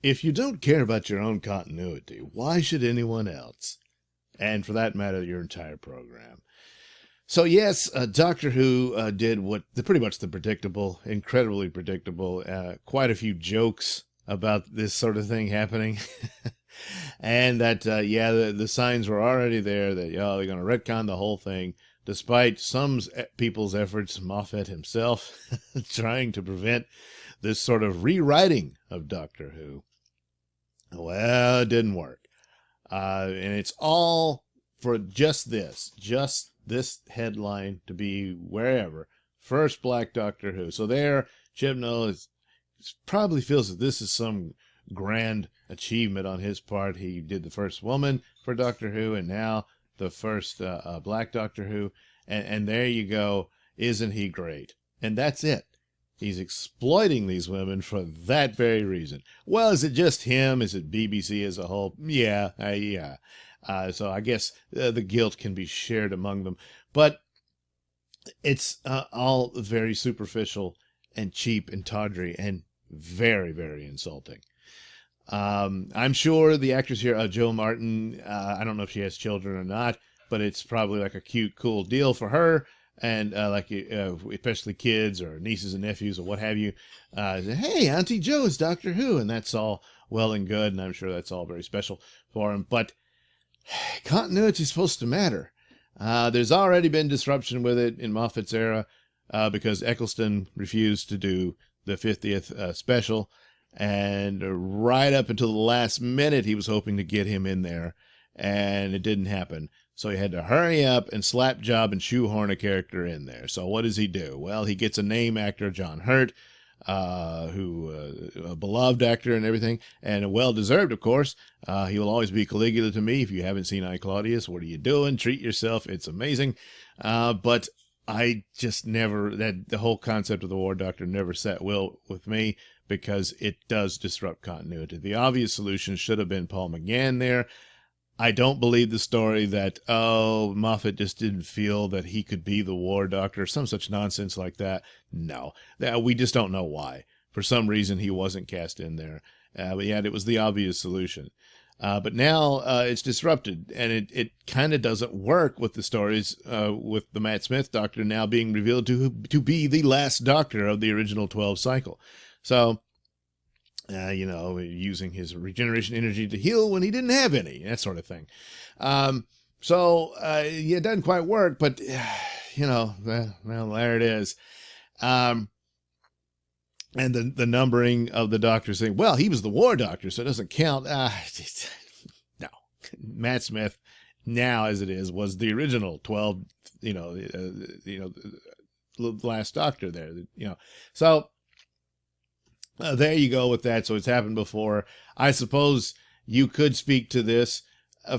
If you don't care about your own continuity, why should anyone else? And for that matter, your entire program. So yes, Doctor Who did pretty much the predictable, incredibly predictable, quite a few jokes about this sort of thing happening. And that, the signs were already there that, they're going to retcon the whole thing, despite some people's efforts, Moffat himself, trying to prevent this sort of rewriting of Doctor Who. Well, it didn't work. And it's all for just this headline to be wherever. First Black Doctor Who. So there, Chibnall probably feels that this is some grand achievement on his part. He did the first woman for Doctor Who, and now the first Black Doctor Who. And there you go. Isn't he great? And that's it. He's exploiting these women for that very reason. Well, is it just him? Is it BBC as a whole? Yeah. So I guess the guilt can be shared among them. But it's all very superficial and cheap and tawdry and very, very insulting. I'm sure the actress here, Jo Martin, I don't know if she has children or not, but it's probably like a cute, cool deal for her. And especially kids or nieces and nephews or what have you, hey, Auntie Jo is Doctor Who, and that's all well and good, and I'm sure that's all very special for him. But continuity is supposed to matter. There's already been disruption with it in Moffat's era because Eccleston refused to do the 50th special, and right up until the last minute, he was hoping to get him in there, and it didn't happen. So he had to hurry up and slap job and shoehorn a character in there. So what does he do? Well, he gets a name actor, John Hurt, who a beloved actor and everything, and well-deserved, of course. He will always be Caligula to me. If you haven't seen I, Claudius, what are you doing? Treat yourself. It's amazing. But I just the whole concept of the War Doctor never sat well with me because it does disrupt continuity. The obvious solution should have been Paul McGann there. I don't believe the story that, Moffat just didn't feel that he could be the War Doctor, some such nonsense like that. No, we just don't know why. For some reason, he wasn't cast in there. But yet it was the obvious solution. But now it's disrupted, and it kind of doesn't work with the stories with the Matt Smith Doctor now being revealed to be the last Doctor of the original 12 cycle. So, using his regeneration energy to heal when he didn't have any, that sort of thing. It doesn't quite work, but, well, there it is. And the numbering of the Doctor saying, well, he was the War Doctor, so it doesn't count. No. Matt Smith, now as it is, was the original 12, the last Doctor there, So, there you go with that. So it's happened before. I suppose you could speak to this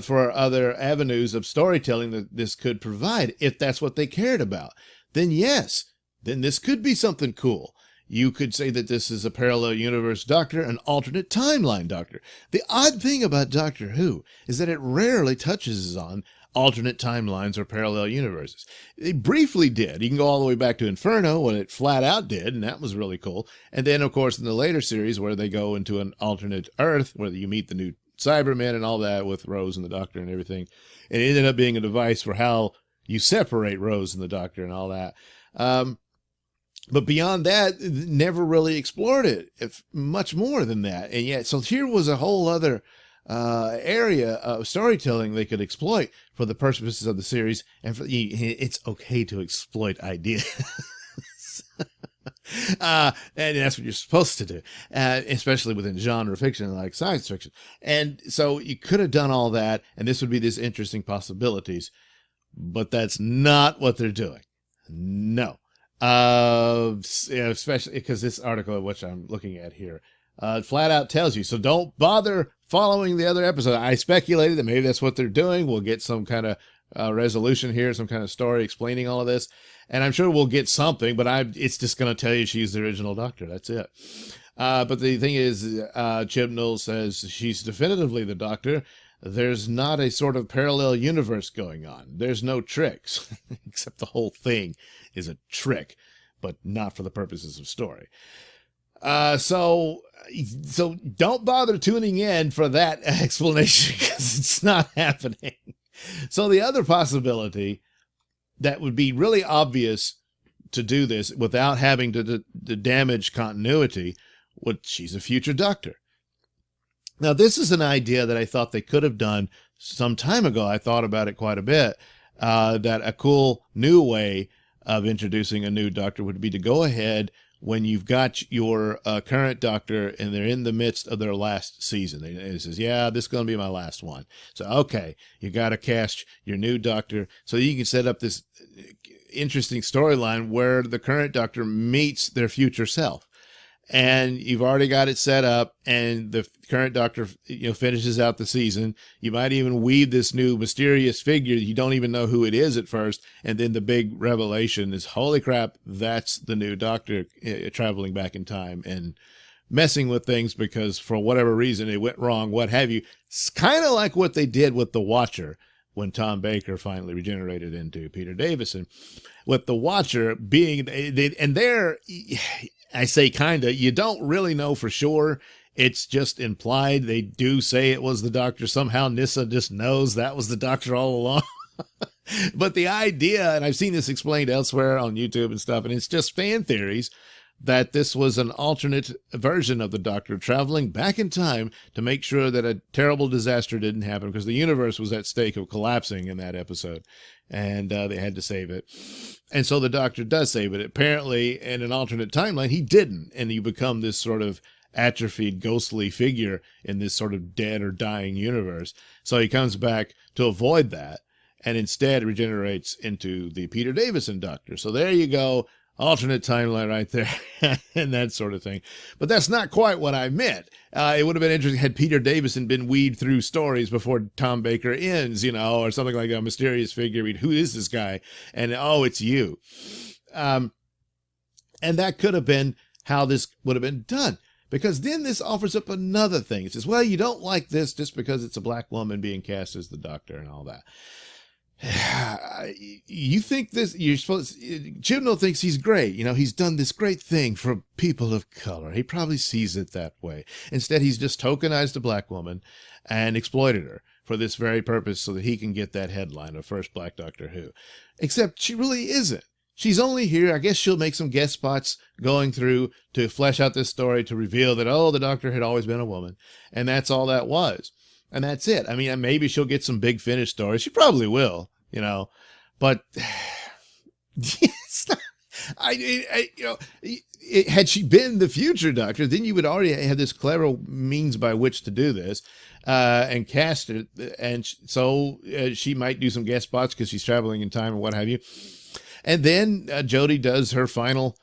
for other avenues of storytelling that this could provide. If that's what they cared about, then yes, then this could be something cool. You could say that this is a parallel universe Doctor, an alternate timeline Doctor. The odd thing about Doctor Who is that it rarely touches on alternate timelines or parallel universes. It briefly did. You can go all the way back to Inferno when it flat out did, and that was really cool. And then, of course, in the later series where they go into an alternate Earth, where you meet the new Cybermen and all that with Rose and the Doctor and everything. And it ended up being a device for how you separate Rose and the Doctor and all that. But beyond that, never really explored it, if much more than that. And yet, so here was a whole other area of storytelling they could exploit for the purposes of the series, and it's okay to exploit ideas. And that's what you're supposed to do, especially within genre fiction like science fiction. And so you could have done all that, and this would be these interesting possibilities, but that's not what they're doing. No. Especially because this article, which I'm looking at here, flat out tells you, so don't bother following the other episode. I speculated that maybe that's what they're doing. We'll get some kind of resolution here, some kind of story explaining all of this, and I'm sure we'll get something, but it's just going to tell you she's the original Doctor. That's it. But the thing is, Chibnall says she's definitively the Doctor. There's not a sort of parallel universe going on. There's no tricks, except the whole thing is a trick, but not for the purposes of story. So don't bother tuning in for that explanation because it's not happening. So the other possibility that would be really obvious to do this without having to damage continuity, she's a future Doctor. Now, this is an idea that I thought they could have done some time ago. I thought about it quite a bit, that a cool new way of introducing a new Doctor would be to go ahead when you've got your current Doctor and they're in the midst of their last season. It says, yeah, this is going to be my last one. So, okay, you got to cast your new Doctor so you can set up this interesting storyline where the current Doctor meets their future self. And you've already got it set up, and the current Doctor, finishes out the season. You might even weave this new mysterious figure. You don't even know who it is at first. And then the big revelation is, holy crap, that's the new Doctor traveling back in time and messing with things because for whatever reason it went wrong, what have you. It's kind of like what they did with The Watcher when Tom Baker finally regenerated into Peter Davison. With The Watcher being, and there, I say kinda, you don't really know for sure. It's just implied. They do say it was the Doctor. Somehow Nyssa just knows that was the Doctor all along. But the idea, and I've seen this explained elsewhere on YouTube and stuff, and it's just fan theories, that this was an alternate version of the Doctor traveling back in time to make sure that a terrible disaster didn't happen, because the universe was at stake of collapsing in that episode, and they had to save it. And so the Doctor does save it. Apparently, in an alternate timeline, he didn't, and you become this sort of atrophied, ghostly figure in this sort of dead or dying universe. So he comes back to avoid that, and instead regenerates into the Peter Davison Doctor. So there you go. Alternate timeline right there and that sort of thing. But that's not quite what I meant. It would have been interesting had Peter Davison been weaved through stories before Tom Baker ends, or something like a mysterious figure. Who is this guy? And, oh, it's you. And that could have been how this would have been done. Because then this offers up another thing. It says, well, you don't like this just because it's a black woman being cast as the Doctor and all that. You think this, you're supposed, Chibnall thinks he's great. He's done this great thing for people of color. He probably sees it that way. Instead, he's just tokenized a black woman and exploited her for this very purpose so that he can get that headline of First Black Doctor Who. Except she really isn't. She's only here. I guess she'll make some guest spots going through to flesh out this story to reveal that, the Doctor had always been a woman. And that's all that was. And that's it. I mean, maybe she'll get some big finish stories. She probably will, but it's not, had she been the future Doctor, then you would already have this clever means by which to do this, and cast it. And so she might do some guest spots because she's traveling in time and what have you. And then Jodie does her final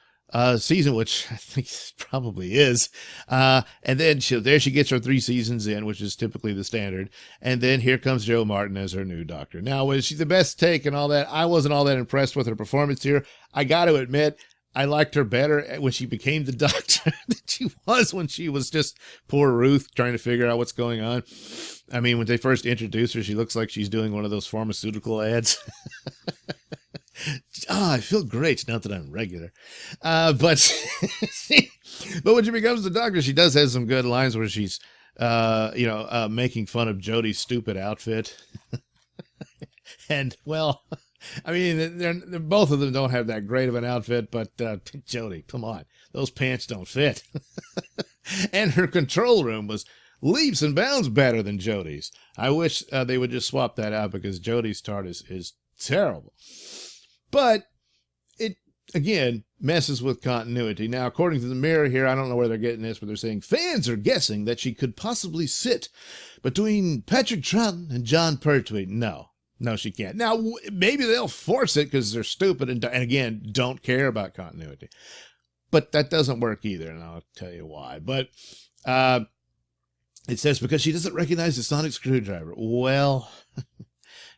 season, which I think probably is. And then there she gets her 3 seasons in, which is typically the standard. And then here comes Jo Martin as her new Doctor. Now, was she the best take and all that? I wasn't all that impressed with her performance here. I got to admit, I liked her better when she became the Doctor than she was when she was just poor Ruth trying to figure out what's going on. I mean, when they first introduced her, she looks like she's doing one of those pharmaceutical ads. I feel great now that I'm regular. But when she becomes the Doctor, she does have some good lines where she's, making fun of Jodie's stupid outfit. And, well, I mean, they're both of them don't have that great of an outfit, but Jodie, come on. Those pants don't fit. And her control room was leaps and bounds better than Jodie's. I wish they would just swap that out because Jodie's TARDIS is terrible. But it, again, messes with continuity. Now, according to the Mirror here, I don't know where they're getting this, but they're saying fans are guessing that she could possibly sit between Patrick Troughton and Jon Pertwee. No, she can't. Now, maybe they'll force it because they're stupid and again, don't care about continuity. But that doesn't work either, and I'll tell you why. But it says because she doesn't recognize the sonic screwdriver. Well...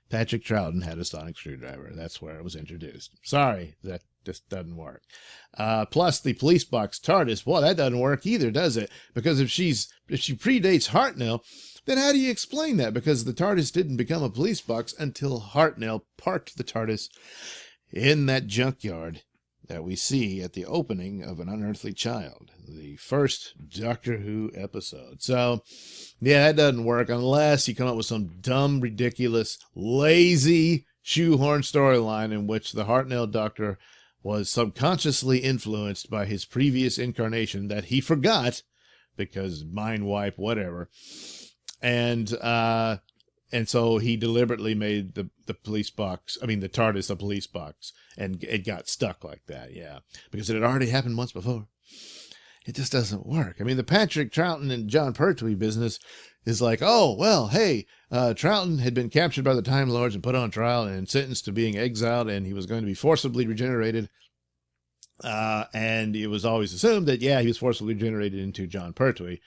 Patrick Troughton had a sonic screwdriver. That's where it was introduced. Sorry, that just doesn't work. Plus, the police box TARDIS, well, that doesn't work either, does it? Because if she predates Hartnell, then how do you explain that? Because the TARDIS didn't become a police box until Hartnell parked the TARDIS in that junkyard. that we see at the opening of An Unearthly Child, the first Doctor Who episode. So, yeah, that doesn't work unless you come up with some dumb, ridiculous, lazy shoehorn storyline in which the Hartnell Doctor was subconsciously influenced by his previous incarnation that he forgot because mind wipe, whatever. And so he deliberately made the police box, the TARDIS a police box, and it got stuck like that, yeah. Because it had already happened once before. It just doesn't work. The Patrick Troughton and John Pertwee business is like, oh, well, hey, Troughton had been captured by the Time Lords and put on trial and sentenced to being exiled, and he was going to be forcibly regenerated. And it was always assumed that, yeah, he was forcibly regenerated into John Pertwee.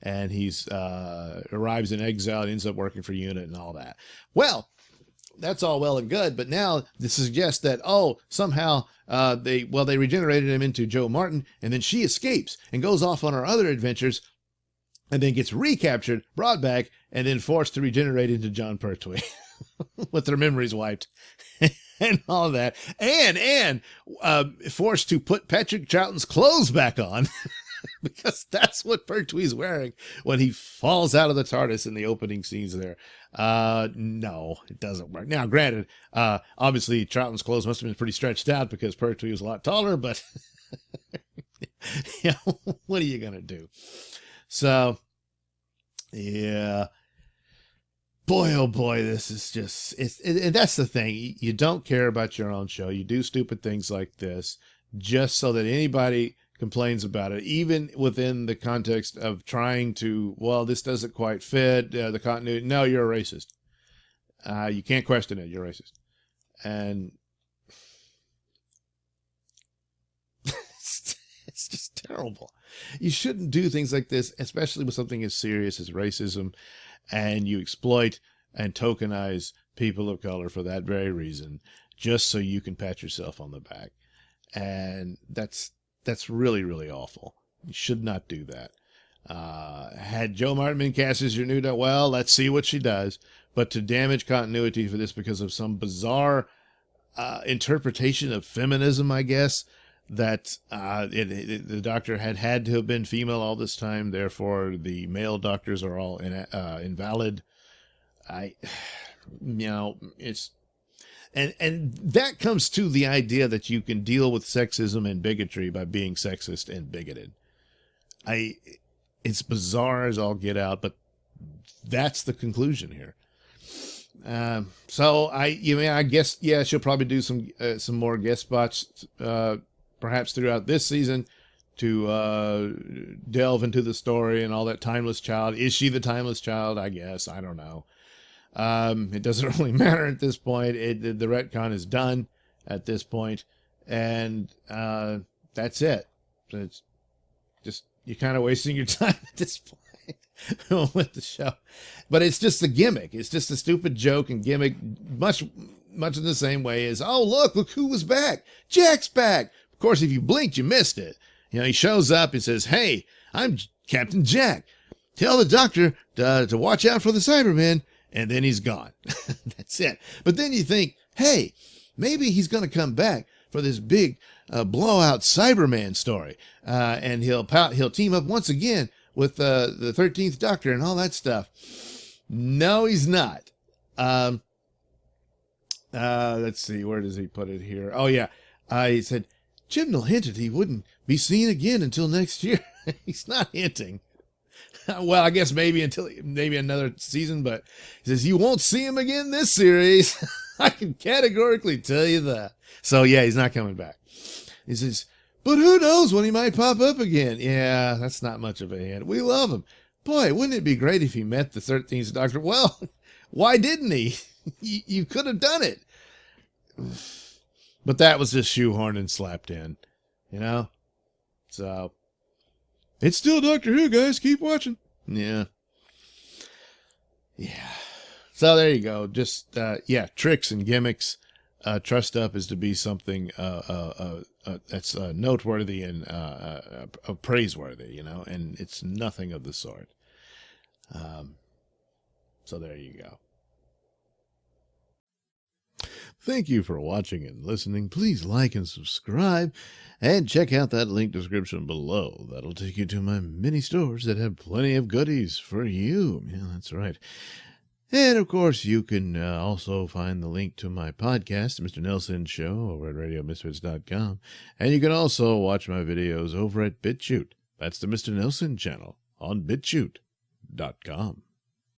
And he's arrives in exile and ends up working for UNIT and all that. Well, that's all well and good, but now this suggests that, oh, somehow they regenerated him into Jo Martin, and then she escapes and goes off on her other adventures, and then gets recaptured, brought back, and then forced to regenerate into John Pertwee with their memories wiped. And all that, and forced to put Patrick Troughton's clothes back on because that's what Pertwee's wearing when he falls out of the TARDIS in the opening scenes there. No, it doesn't work. Now, granted, obviously Troughton's clothes must have been pretty stretched out because Pertwee was a lot taller, but yeah, what are you gonna do? So, yeah. Boy, oh boy, this is just, that's the thing. You don't care about your own show. You do stupid things like this just so that anybody complains about it, even within the context of trying to, well, this doesn't quite fit the continuity. No, you're a racist. You can't question it. You're racist. And it's just terrible. You shouldn't do things like this, especially with something as serious as racism. And you exploit and tokenize people of color for that very reason, just so you can pat yourself on the back. And that's really, really awful. You should not do that. Had Jo Martin been cast as your new Doctor, well, let's see what she does. But to damage continuity for this because of some bizarre interpretation of feminism, I guess, that the Doctor had to have been female all this time, therefore the male doctors are all invalid. It's, and that comes to the idea that you can deal with sexism and bigotry by being sexist and bigoted. It's bizarre as all get out, but that's the conclusion here. So I guess, yeah, she'll probably do some more guest spots, perhaps throughout this season to delve into the story and all that. Timeless child. Is she the timeless child? I guess. I don't know. It doesn't really matter at this point. The retcon is done at this point, and that's it. It's just, you're kind of wasting your time at this point with the show. But it's just a gimmick. It's just a stupid joke and gimmick, much in the same way as, oh, look who was back. Jack's back. Of course, if you blinked, you missed it. He shows up and says, hey, I'm Captain Jack. Tell the Doctor to watch out for the Cybermen. And then he's gone. That's it. But then you think, hey, maybe he's going to come back for this big blowout Cyberman story. And he'll team up once again with the 13th Doctor and all that stuff. No, he's not. Let's see. Where does he put it here? Oh, yeah. He said, Chibnall hinted he wouldn't be seen again until next year. He's not hinting. Well, I guess maybe another season, but he says you won't see him again this series. I can categorically tell you that. So yeah, he's not coming back. He says, but who knows when he might pop up again? Yeah, that's not much of a hint. We love him. Boy, wouldn't it be great if he met the 13th Doctor? Well, why didn't he? You could have done it. But that was just shoehorned and slapped in, So, it's still Doctor Who, guys. Keep watching. Yeah. So there you go. Just, tricks and gimmicks. Trussed up is to be something that's noteworthy and praiseworthy, and it's nothing of the sort. So there you go. Thank you for watching and listening. Please like and subscribe, and check out that link description below. That'll take you to my mini stores that have plenty of goodies for you. Yeah, that's right. And, of course, you can also find the link to my podcast, Mr Nailsin Show, over at RadioMisfits.com. And you can also watch my videos over at BitChute. That's the Mr Nailsin channel on BitChute.com.